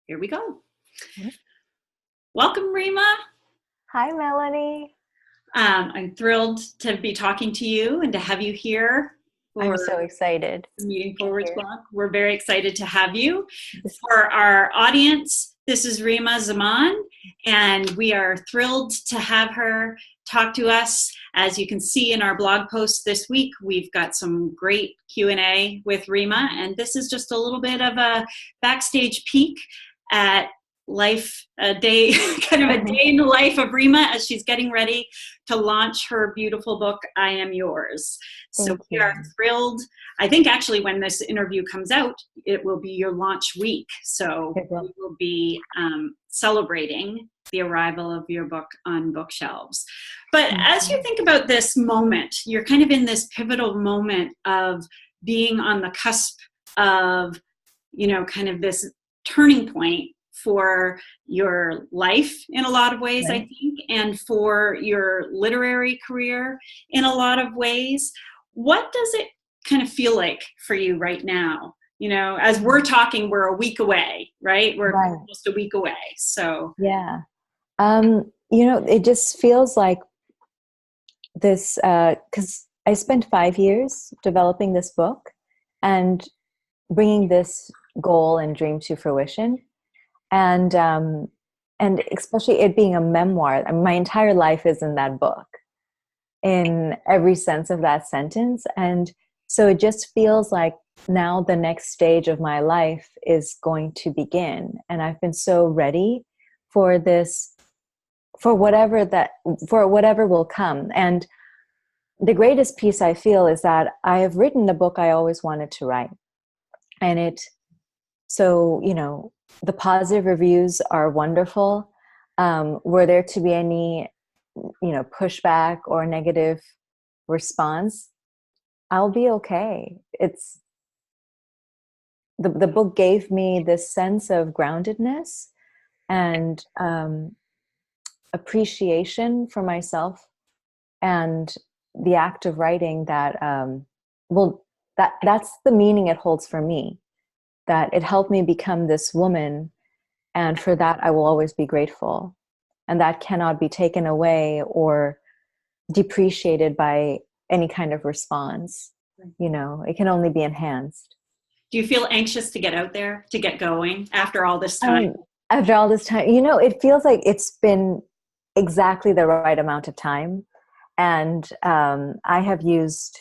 Here we go. Welcome, Reema. Hi, Melanie. I'm thrilled to be talking to you and to have you here. I'm so excited. The Meeting Forewords blog. We're very excited to have you. For our audience, this is Reema Zaman, and we are thrilled to have her talk to us. As you can see in our blog post this week, we've got some great Q&A with Reema, and this is just a little bit of a backstage peek at life, a day, kind of a day in the life of Reema as she's getting ready to launch her beautiful book, I Am Yours. So we are thrilled. I think actually when this interview comes out, it will be your launch week. So we will be celebrating the arrival of your book on bookshelves. But as you think about this moment, you're kind of in this pivotal moment of being on the cusp of, kind of this turning point for your life in a lot of ways, I think, and for your literary career in a lot of ways. What does it kind of feel like for you right now? As we're talking, we're a week away, right? We're almost a week away. So yeah, it just feels like this, because I spent 5 years developing this book and bringing this goal and dream to fruition. And especially it being a memoir, my entire life is in that book, in every sense of that sentence. And so it just feels like now the next stage of my life is going to begin. And I've been so ready for this, for whatever will come. And the greatest piece I feel is that I have written the book I always wanted to write. And the positive reviews are wonderful. Were there to be any, pushback or negative response, I'll be okay. It's the book gave me this sense of groundedness and appreciation for myself and the act of writing that, that's the meaning it holds for me. That it helped me become this woman, and for that I will always be grateful. And that cannot be taken away or depreciated by any kind of response. It can only be enhanced. Do you feel anxious to get out there, to get going after all this time? After all this time, it feels like it's been exactly the right amount of time. And I have used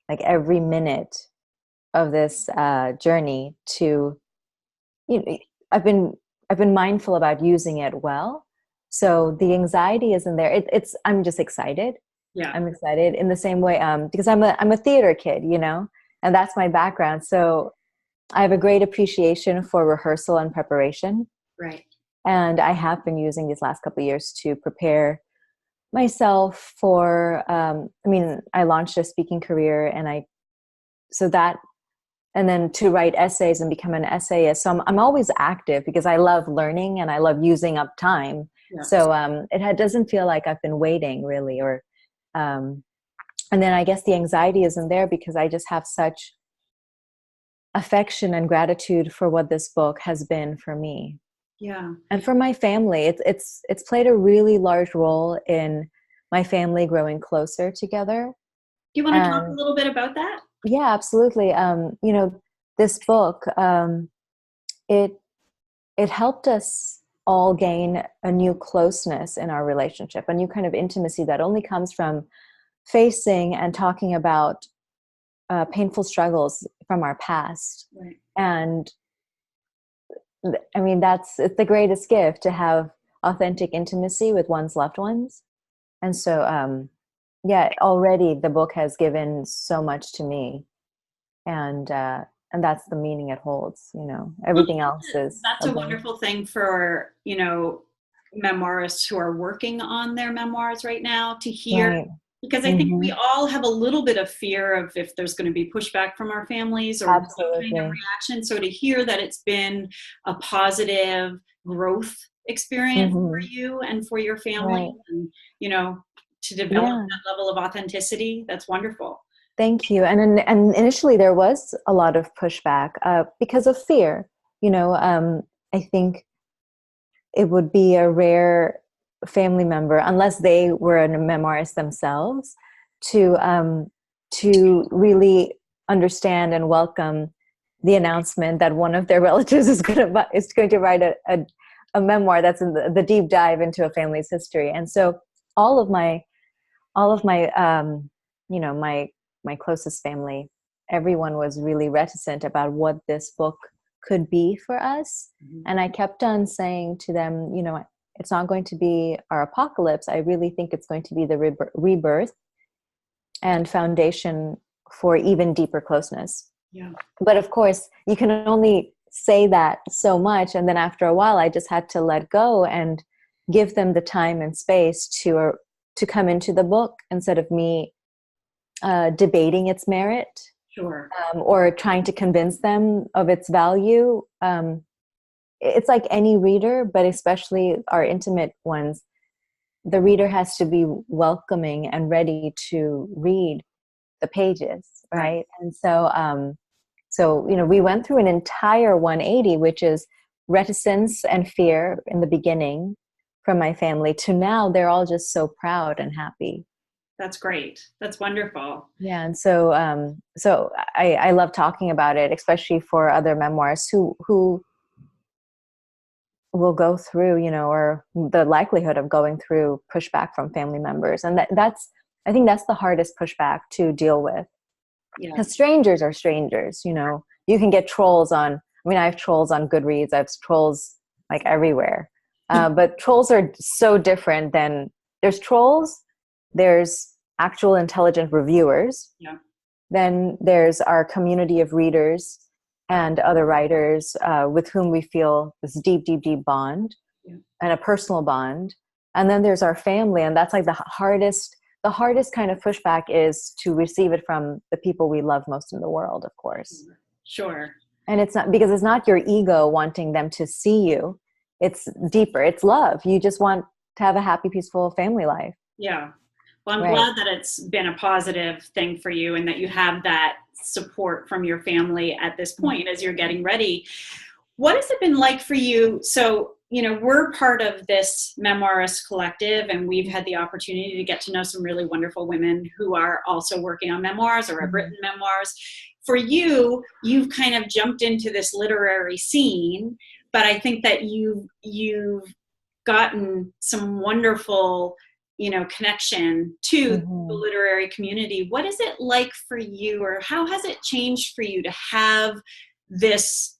like every minute of this journey to, I've been mindful about using it well. So the anxiety isn't there. I'm just excited. Yeah, I'm excited in the same way because I'm a theater kid, and that's my background. So I have a great appreciation for rehearsal and preparation. Right. And I have been using these last couple of years to prepare myself for. I launched a speaking career, and then to write essays and become an essayist. So I'm always active because I love learning and I love using up time. Yeah. So it doesn't feel like I've been waiting really, and then I guess the anxiety isn't there because I just have such affection and gratitude for what this book has been for me. Yeah. And for my family. It's played a really large role in my family growing closer together. Do you want to talk a little bit about that? Yeah, absolutely. This book, it helped us all gain a new closeness in our relationship, a new kind of intimacy that only comes from facing and talking about painful struggles from our past. Right. And it's the greatest gift to have authentic intimacy with one's loved ones. And so, already the book has given so much to me, and that's the meaning it holds. Everything else is. That's a wonderful thing for memoirists who are working on their memoirs right now to hear, right. Because I think we all have a little bit of fear of if there's going to be pushback from our families or Absolutely. Kind of reaction. So to hear that it's been a positive growth experience for you and for your family, and to develop that level of authenticity. That's wonderful. Thank you. And initially there was a lot of pushback because of fear. I think it would be a rare family member, unless they were a memoirist themselves, to really understand and welcome the announcement that one of their relatives is going to write a memoir that's in the deep dive into a family's history. And so all of my my closest family, everyone was really reticent about what this book could be for us. Mm-hmm. And I kept on saying to them, it's not going to be our apocalypse. I really think it's going to be the rebirth and foundation for even deeper closeness. Yeah. But of course, you can only say that so much. And then after a while, I just had to let go and give them the time and space to come into the book, instead of me debating its merit. Sure. Or trying to convince them of its value. It's like any reader, but especially our intimate ones, the reader has to be welcoming and ready to read the pages, right? And so we went through an entire 180, which is reticence and fear in the beginning from my family, to now they're all just so proud and happy. That's great. That's wonderful. Yeah, and so I love talking about it, especially for other memoirists who will go through, or the likelihood of going through pushback from family members, and I think that's the hardest pushback to deal with. Yeah, because strangers are strangers. You can get trolls on. I have trolls on Goodreads. I have trolls like everywhere, but trolls are so different than there's trolls. There's actual intelligent reviewers. Yeah. Then there's our community of readers and other writers with whom we feel this deep, deep, deep bond, yeah, and a personal bond. And then there's our family, and that's like the hardest kind of pushback is to receive it from the people we love most in the world, of course. Sure. And it's not because it's not your ego wanting them to see you. It's deeper. It's love. You just want to have a happy, peaceful family life. Yeah. Well, I'm glad that it's been a positive thing for you and that you have that support from your family at this point as you're getting ready. What has it been like for you? So, we're part of this Memoirist collective, and we've had the opportunity to get to know some really wonderful women who are also working on memoirs or have written memoirs. For you, you've kind of jumped into this literary scene, but I think that you've gotten some wonderful connection to the literary community. What is it like for you, or how has it changed for you to have this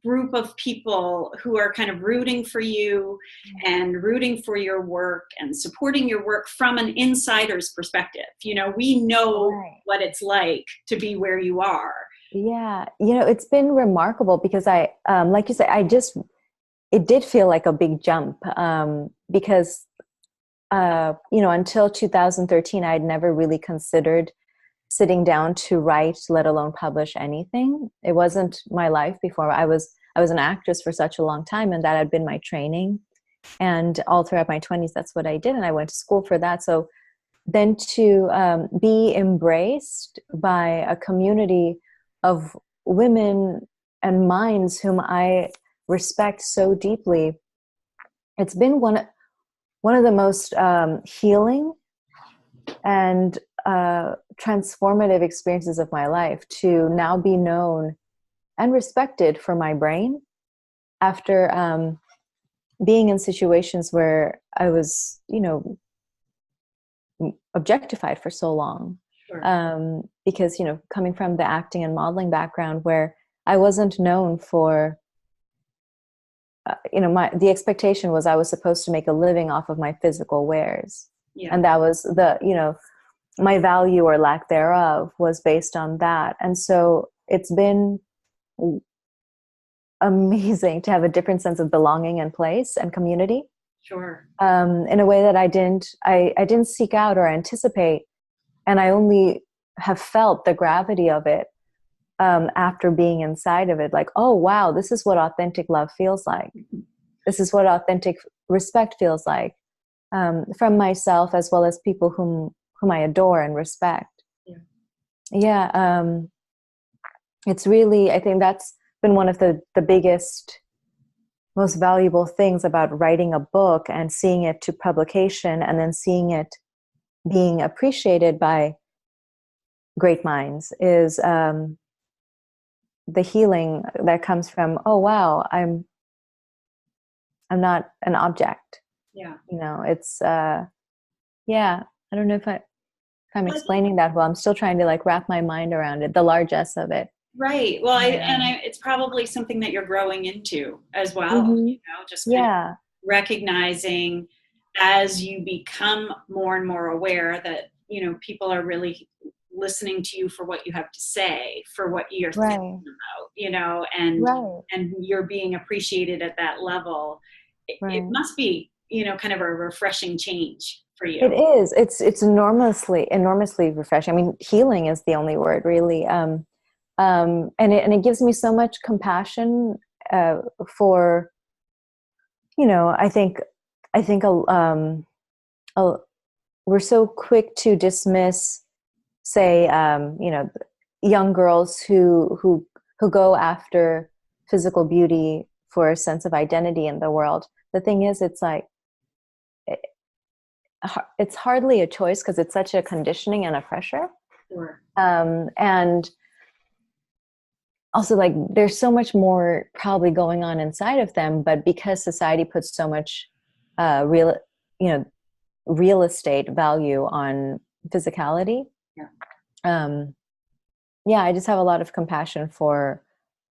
group of people who are kind of rooting for you and rooting for your work and supporting your work from an insider's perspective? We know what it's like to be where you are. Yeah. It's been remarkable because I, like you said, it did feel like a big jump because until 2013, I'd never really considered sitting down to write, let alone publish anything. It wasn't my life before. I was an actress for such a long time, and that had been my training. And all throughout my 20s, that's what I did. And I went to school for that. So then to be embraced by a community of women and minds whom I respect so deeply, it's been one of the most healing and transformative experiences of my life, to now be known and respected for my brain after being in situations where I was, objectified for so long. Sure. Because, coming from the acting and modeling background where I wasn't known for the expectation was I was supposed to make a living off of my physical wares. Yeah. And that was my value or lack thereof was based on that. And so it's been amazing to have a different sense of belonging and place and community. Sure. In a way that I didn't seek out or anticipate. And I only have felt the gravity of it after being inside of it. Like, oh, wow, this is what authentic love feels like. This is what authentic respect feels like, from myself as well as people whom I adore and respect. Yeah. It's really, I think that's been one of the biggest most valuable things about writing a book and seeing it to publication and then seeing it being appreciated by great minds is the healing that comes from, oh wow, I'm not an object. Yeah. You know, it's yeah, I don't know if I'm explaining that well. I'm still trying to like wrap my mind around it, the largesse of it. Right. Well, it's probably something that you're growing into as well, Mm-hmm. you know, just kind of recognizing as you become more and more aware that, you know, people are really listening to you for what you have to say, for what you're thinking about, you know, and you're being appreciated at that level. It must be, you know, kind of a refreshing change for you. It is. It's enormously refreshing. I mean, healing is the only word, really. And it gives me so much compassion for, you know, I think we're so quick to dismiss, say, you know, young girls who go after physical beauty for a sense of identity in the world. The thing is, it's like, it's hardly a choice because it's such a conditioning and a pressure. Sure. And also, like, there's so much more probably going on inside of them, but because society puts so much real estate value on physicality, I just have a lot of compassion for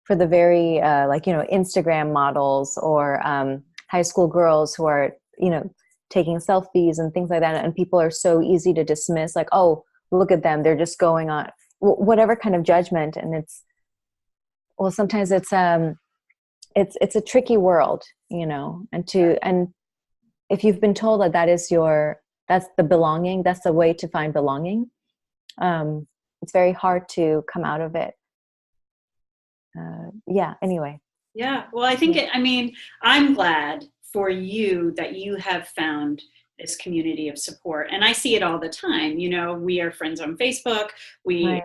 the very like, you know, Instagram models or high school girls who are, you know, taking selfies and things like that, and people are so easy to dismiss, like, oh, look at them, they're just going on whatever kind of judgment. And it's, well, sometimes it's a tricky world, you know, and if you've been told that that's the belonging, that's the way to find belonging, it's very hard to come out of it. Anyway. Yeah. Well, I think I'm glad for you that you have found this community of support. And I see it all the time. You know, we are friends on Facebook. We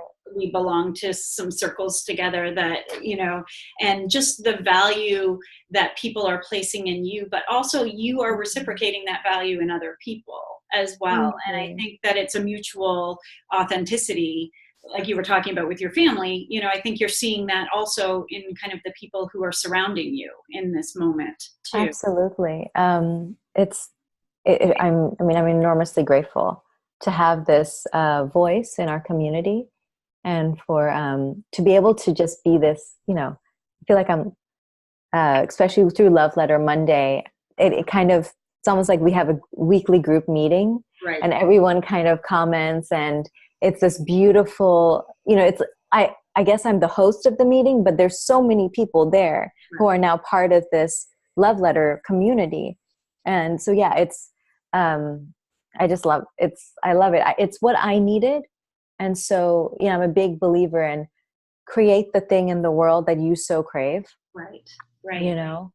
belong to some circles together that, you know, and just the value that people are placing in you, but also you are reciprocating that value in other people as well. Mm-hmm. And I think that it's a mutual authenticity, like you were talking about with your family. You know, I think you're seeing that also in kind of the people who are surrounding you in this moment too. Absolutely. I'm enormously grateful to have this voice in our community, and for to be able to just be this, you know, I feel like I'm, especially through Love Letter Monday, it kind of, it's almost like we have a weekly group meeting, and everyone kind of comments, and it's this beautiful, you know, it's, I guess I'm the host of the meeting, but there's so many people there who are now part of this Love Letter community. And so, yeah, it's, I just love it. I love it. It's what I needed. And so, you know, I'm a big believer in create the thing in the world that you so crave. Right. You know?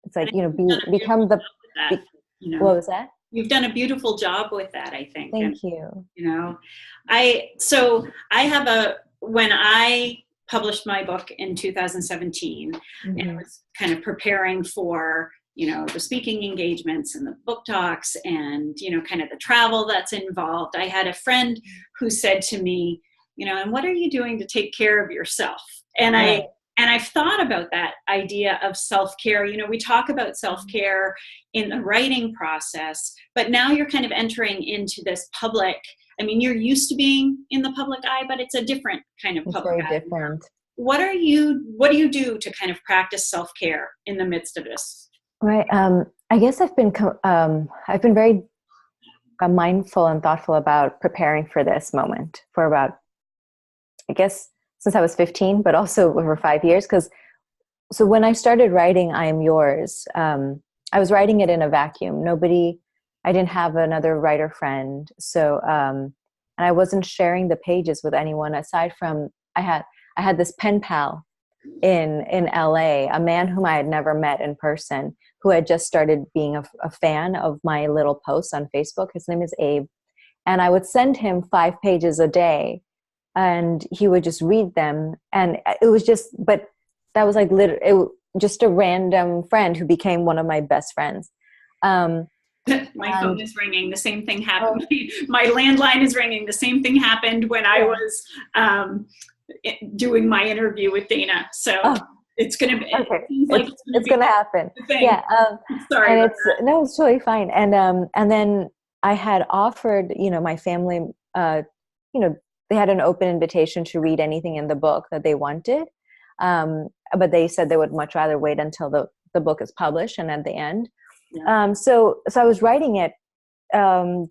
It's like, you know, become the, you know? What was that? You've done a beautiful job with that, I think. Thank you. You know, when I published my book in 2017, mm-hmm. and I was kind of preparing for, you know, the speaking engagements and the book talks and, you know, kind of the travel that's involved. I had a friend who said to me, you know, and what are you doing to take care of yourself? And I've thought about that idea of self-care. You know, we talk about self-care in the writing process, but now you're kind of entering into this public. I mean, you're used to being in the public eye, but it's a different kind of public eye. Very different. What do you do to kind of practice self-care in the midst of this? Right. I guess I've been very mindful and thoughtful about preparing for this moment for about, I guess, since I was 15, but also over 5 years. So when I started writing I Am Yours, I was writing it in a vacuum. I didn't have another writer friend. So, and I wasn't sharing the pages with anyone aside from, I had this pen pal in LA, a man whom I had never met in person, who had just started being a fan of my little posts on Facebook. His name is Abe. And I would send him 5 pages a day, and he would just read them. And it was just, but that was like just a random friend who became one of my best friends. My phone is ringing. The same thing happened. My landline is ringing. The same thing happened when I was doing my interview with Dana. So it's going to be, okay. It's going to happen. Yeah. Sorry. And it's totally fine. And then I had offered, my family, they had an open invitation to read anything in the book that they wanted. But they said they would much rather wait until the book is published and at the end. Yeah. So I was writing it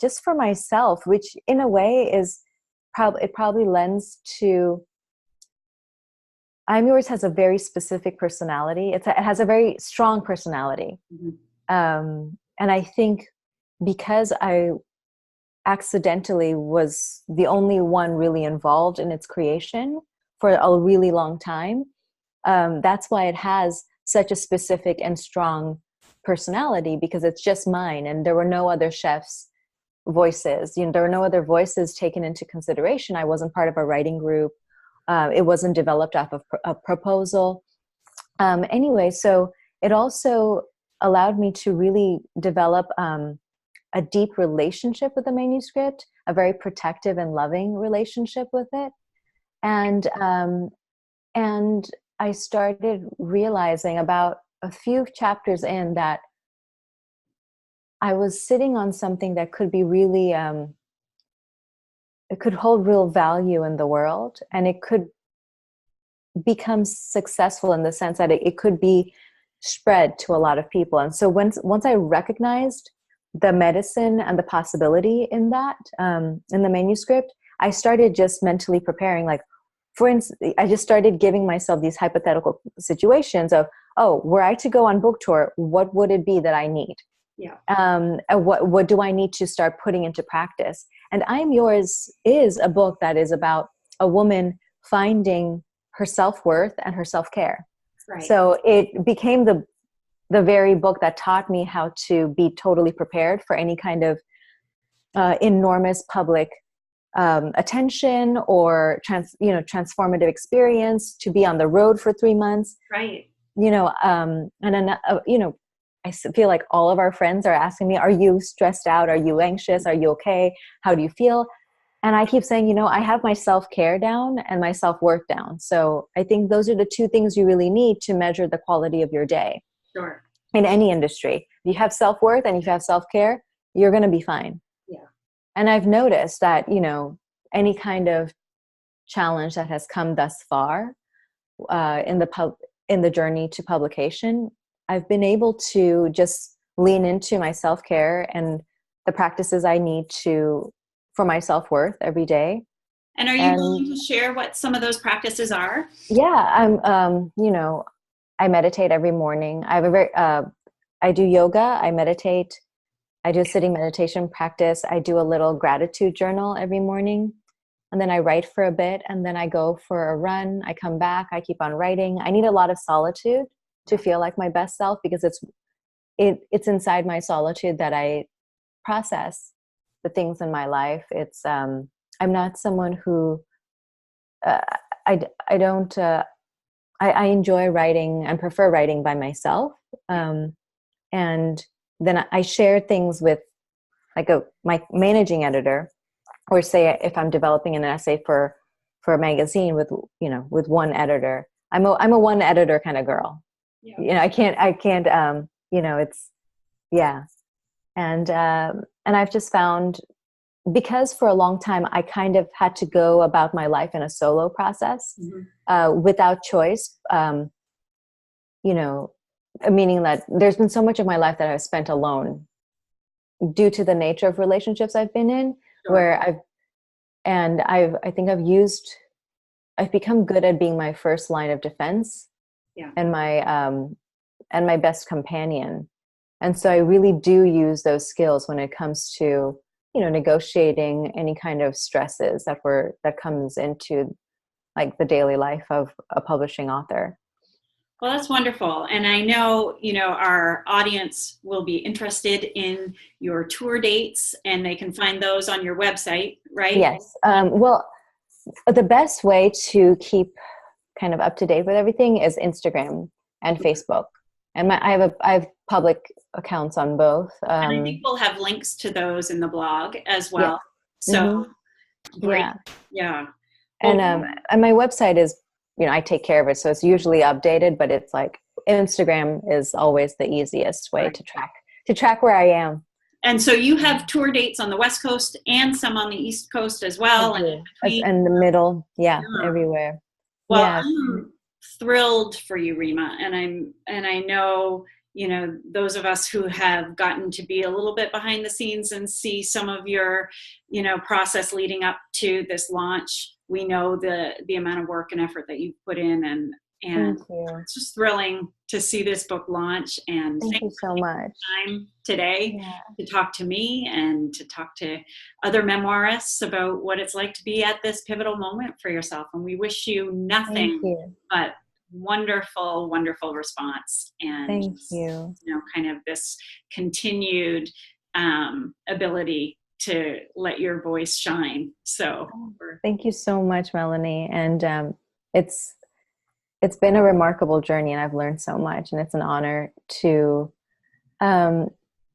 just for myself, which in a way is probably lends to. I'm Yours has a very specific personality. It has a very strong personality, and I think because I accidentally was the only one really involved in its creation for a really long time, that's why it has such a specific and strong personality, because it's just mine, and there were no other chefs' voices. There were no other voices taken into consideration. I wasn't part of a writing group. It wasn't developed off of a proposal. Anyway, so it also allowed me to really develop a deep relationship with the manuscript, a very protective and loving relationship with it, and I started realizing about a few chapters in that I was sitting on something that could be really, it could hold real value in the world, and it could become successful in the sense that it could be spread to a lot of people. And so once I recognized the medicine and the possibility in that, in the manuscript, I started just mentally preparing, like, for instance, I just started giving myself these hypothetical situations of, were I to go on book tour, what would it be that I need? Yeah. What do I need to start putting into practice? And I Am Yours is a book that is about a woman finding her self-worth and her self-care. Right. So it became the very book that taught me how to be totally prepared for any kind of enormous public attention or transformative experience, to be on the road for 3 months. Right. And then, I feel like all of our friends are asking me, are you stressed out? Are you anxious? Are you okay? How do you feel? And I keep saying, I have my self-care down and my self-worth down. So I think those are the two things you really need to measure the quality of your day. Sure. In any industry. If you have self-worth and if you have self-care, you're going to be fine. Yeah. And I've noticed that, any kind of challenge that has come thus far in the journey to publication, I've been able to just lean into my self-care and the practices I need for my self-worth every day. And are you willing to share what some of those practices are? Yeah, I meditate every morning. I do yoga, I meditate, I do a sitting meditation practice. I do a little gratitude journal every morning, and then I write for a bit, and then I go for a run. I come back, I keep on writing. I need a lot of solitude to feel like my best self, because it's inside my solitude that I process the things in my life. It's I'm not someone who I enjoy writing and prefer writing by myself, and then I share things with my managing editor, or say if I'm developing an essay for a magazine with one editor. I'm a one editor kind of girl. Yeah. I can't it's and I've just found, because for a long time I kind of had to go about my life in a solo process, without choice, meaning that there's been so much of my life that I've spent alone due to the nature of relationships I've been in. Sure. Where I've become good at being my first line of defense. Yeah. And my best companion. And so I really do use those skills when it comes to, negotiating any kind of stresses that comes into like the daily life of a publishing author. Well, that's wonderful. And I know, our audience will be interested in your tour dates, and they can find those on your website, right? Yes. Well, the best way to keep kind of up to date with everything is Instagram and Facebook. And I have public accounts on both. And I think we'll have links to those in the blog as well. Yeah. So great. Yeah. Yeah. And my website is, I take care of it, so it's usually updated, but it's like Instagram is always the easiest way to track where I am. And so you have tour dates on the West Coast and some on the East Coast as well. And the middle. Yeah, everywhere. Well, yeah. I'm thrilled for you, Reema. And I know, those of us who have gotten to be a little bit behind the scenes and see some of your, process leading up to this launch, we know the amount of work and effort that you've put in, and it's just thrilling to see this book launch. And thank you so much. Time today to talk to me and to talk to other memoirists about what it's like to be at this pivotal moment for yourself. And we wish you nothing but wonderful, wonderful response. And thank you. Kind of this continued ability to let your voice shine. So thank you so much, Melanie. And it's been a remarkable journey, and I've learned so much, and it's an honor to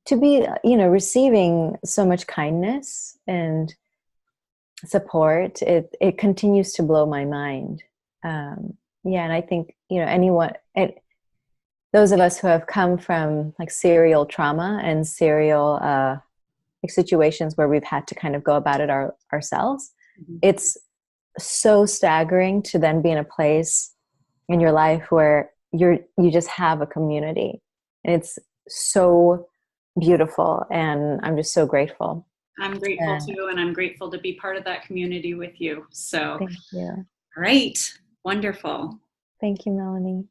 be, receiving so much kindness and support. It continues to blow my mind. And I think, those of us who have come from like serial trauma and serial situations where we've had to kind of go about it ourselves, it's so staggering to then be in a place in your life where you just have a community, and it's so beautiful, and I'm just so grateful. I'm grateful too, and I'm grateful to be part of that community with you. So thank you. Great. Wonderful. Thank you, Melanie.